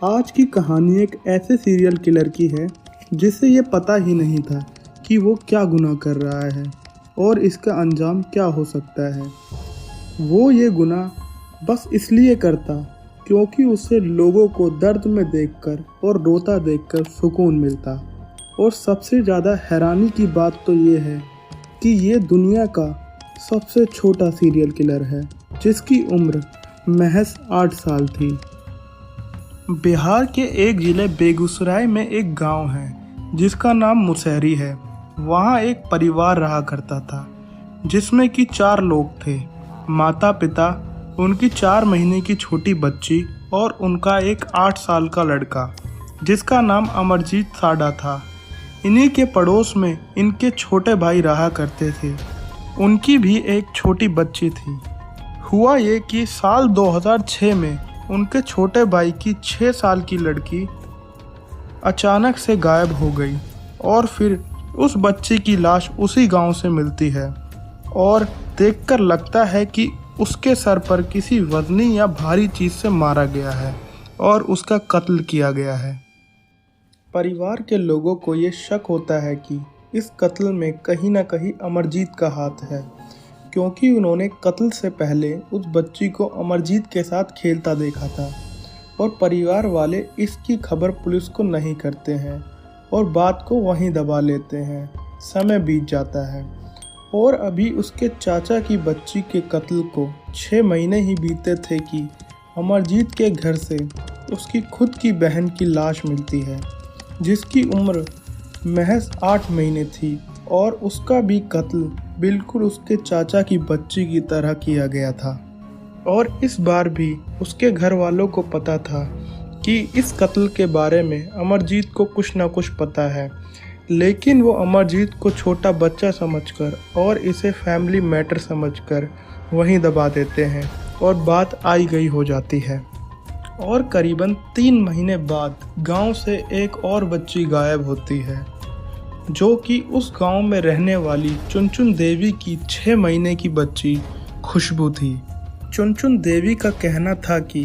आज की कहानी एक ऐसे सीरियल किलर की है जिसे ये पता ही नहीं था कि वो क्या गुनाह कर रहा है और इसका अंजाम क्या हो सकता है। वो ये गुनाह बस इसलिए करता क्योंकि उसे लोगों को दर्द में देखकर और रोता देखकर सुकून मिलता। और सबसे ज़्यादा हैरानी की बात तो ये है कि ये दुनिया का सबसे छोटा सीरियल किलर है जिसकी उम्र महज 8 साल थी। बिहार के एक ज़िले बेगूसराय में एक गांव है जिसका नाम मुसहरी है। वहां एक परिवार रहा करता था जिसमें कि 4 लोग थे, माता पिता, उनकी 4 महीने की छोटी बच्ची और उनका एक 8 साल का लड़का जिसका नाम अमरजीत साडा था। इन्हीं के पड़ोस में इनके छोटे भाई रहा करते थे, उनकी भी एक छोटी बच्ची थी। हुआ ये कि साल 2006 में उनके छोटे भाई की 6 साल की लड़की अचानक से गायब हो गई और फिर उस बच्ची की लाश उसी गांव से मिलती है और देखकर लगता है कि उसके सर पर किसी वजनी या भारी चीज़ से मारा गया है और उसका कत्ल किया गया है। परिवार के लोगों को ये शक होता है कि इस कत्ल में कहीं ना कहीं अमरजीत का हाथ है, क्योंकि उन्होंने कत्ल से पहले उस बच्ची को अमरजीत के साथ खेलता देखा था। और परिवार वाले इसकी खबर पुलिस को नहीं करते हैं और बात को वहीं दबा लेते हैं। समय बीत जाता है और अभी उसके चाचा की बच्ची के कत्ल को 6 महीने ही बीते थे कि अमरजीत के घर से उसकी खुद की बहन की लाश मिलती है जिसकी उम्र महज 8 महीने थी और उसका भी कत्ल बिल्कुल उसके चाचा की बच्ची की तरह किया गया था। और इस बार भी उसके घर वालों को पता था कि इस कत्ल के बारे में अमरजीत को कुछ ना कुछ पता है, लेकिन वो अमरजीत को छोटा बच्चा समझकर और इसे फैमिली मैटर समझकर वहीं दबा देते हैं और बात आई गई हो जाती है। और करीबन 3 महीने बाद गांव से एक और बच्ची गायब होती है जो कि उस गांव में रहने वाली चुनचुन देवी की 6 महीने की बच्ची खुशबू थी। चुनचुन देवी का कहना था कि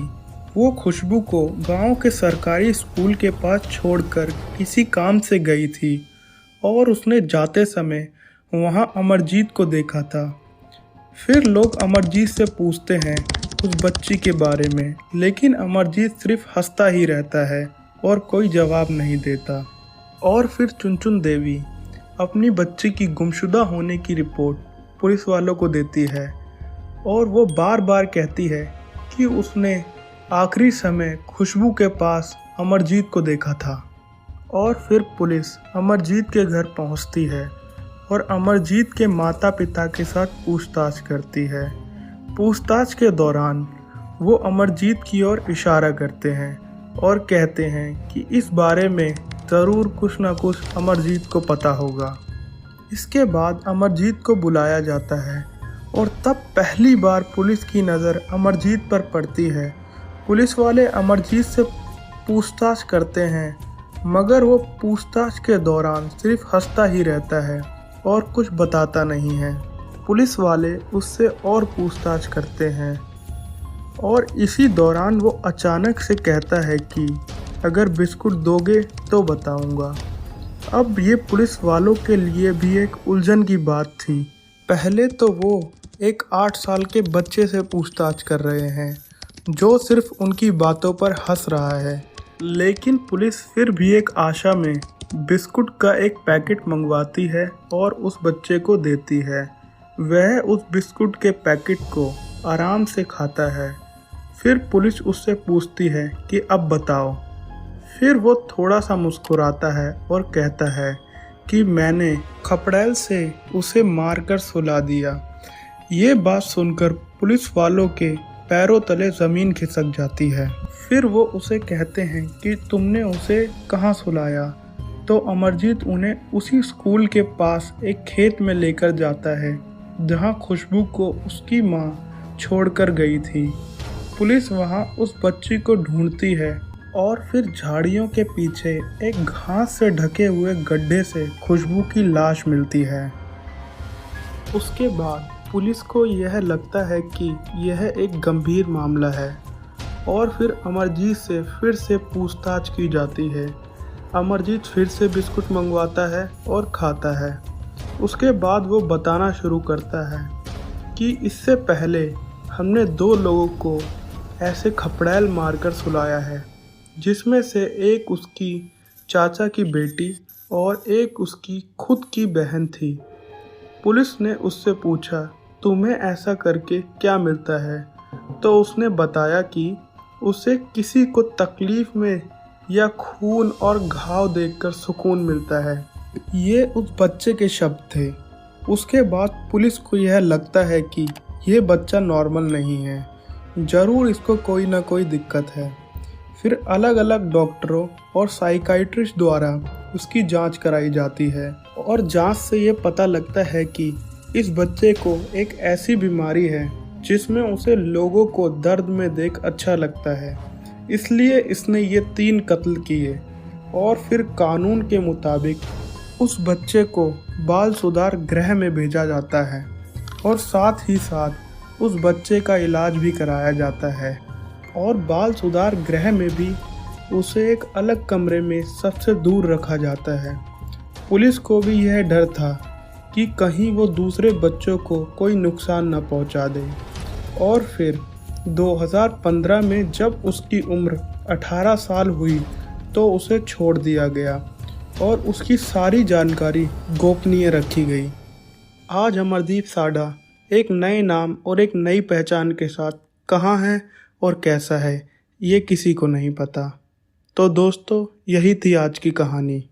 वो खुशबू को गांव के सरकारी स्कूल के पास छोड़कर किसी काम से गई थी और उसने जाते समय वहां अमरजीत को देखा था। फिर लोग अमरजीत से पूछते हैं उस बच्ची के बारे में, लेकिन अमरजीत सिर्फ हंसता ही रहता है और कोई जवाब नहीं देता। और फिर चुनचुन देवी अपनी बच्ची की गुमशुदा होने की रिपोर्ट पुलिस वालों को देती है और वो बार बार कहती है कि उसने आखिरी समय खुशबू के पास अमरजीत को देखा था। और फिर पुलिस अमरजीत के घर पहुंचती है और अमरजीत के माता पिता के साथ पूछताछ करती है। पूछताछ के दौरान वो अमरजीत की ओर इशारा करते हैं और कहते हैं कि इस बारे में ज़रूर कुछ ना कुछ अमरजीत को पता होगा। इसके बाद अमरजीत को बुलाया जाता है और तब पहली बार पुलिस की नज़र अमरजीत पर पड़ती है। पुलिस वाले अमरजीत से पूछताछ करते हैं मगर वो पूछताछ के दौरान सिर्फ हंसता ही रहता है और कुछ बताता नहीं है। पुलिस वाले उससे और पूछताछ करते हैं और इसी दौरान वो अचानक से कहता है कि अगर बिस्कुट दोगे तो बताऊंगा। अब ये पुलिस वालों के लिए भी एक उलझन की बात थी। पहले तो वो एक 8 साल के बच्चे से पूछताछ कर रहे हैं जो सिर्फ उनकी बातों पर हंस रहा है, लेकिन पुलिस फिर भी एक आशा में बिस्कुट का एक पैकेट मंगवाती है और उस बच्चे को देती है। वह उस बिस्कुट के पैकेट को आराम से खाता है। फिर पुलिस उससे पूछती है कि अब बताओ। फिर वो थोड़ा सा मुस्कुराता है और कहता है कि मैंने खपड़ैल से उसे मारकर सुला दिया। ये बात सुनकर पुलिस वालों के पैरों तले ज़मीन खिसक जाती है। फिर वो उसे कहते हैं कि तुमने उसे कहाँ सुलाया, तो अमरजीत उन्हें उसी स्कूल के पास एक खेत में लेकर जाता है जहाँ खुशबू को उसकी माँ छोड़कर गई थी। पुलिस वहाँ उस बच्ची को ढूंढती है और फिर झाड़ियों के पीछे एक घास से ढके हुए गड्ढे से खुशबू की लाश मिलती है। उसके बाद पुलिस को यह लगता है कि यह एक गंभीर मामला है और फिर अमरजीत से फिर से पूछताछ की जाती है। अमरजीत फिर से बिस्कुट मंगवाता है और खाता है। उसके बाद वो बताना शुरू करता है कि इससे पहले हमने 2 लोगों को ऐसे खपड़ैल मारकर सुलाया है, जिसमें से एक उसकी चाचा की बेटी और एक उसकी खुद की बहन थी। पुलिस ने उससे पूछा, तुम्हें ऐसा करके क्या मिलता है? तो उसने बताया कि उसे किसी को तकलीफ में या खून और घाव देखकर सुकून मिलता है। ये उस बच्चे के शब्द थे। उसके बाद पुलिस को यह लगता है कि ये बच्चा नॉर्मल नहीं है, ज़रूर इसको कोई ना कोई दिक्कत है। फिर अलग अलग डॉक्टरों और साइकाइट्रिस्ट द्वारा उसकी जांच कराई जाती है और जांच से ये पता लगता है कि इस बच्चे को एक ऐसी बीमारी है जिसमें उसे लोगों को दर्द में देख अच्छा लगता है, इसलिए इसने ये 3 कत्ल किए। और फिर कानून के मुताबिक उस बच्चे को बाल सुधार गृह में भेजा जाता है और साथ ही साथ उस बच्चे का इलाज भी कराया जाता है। और बाल सुधार गृह में भी उसे एक अलग कमरे में सबसे दूर रखा जाता है। पुलिस को भी यह डर था कि कहीं वो दूसरे बच्चों को कोई नुकसान न पहुंचा दे। और फिर 2015 में जब उसकी उम्र 18 साल हुई तो उसे छोड़ दिया गया और उसकी सारी जानकारी गोपनीय रखी गई। आज अमरदीप साढ़ा एक नए नाम और एक नई पहचान के साथ कहाँ है और कैसा है, ये किसी को नहीं पता। तो दोस्तों, यही थी आज की कहानी।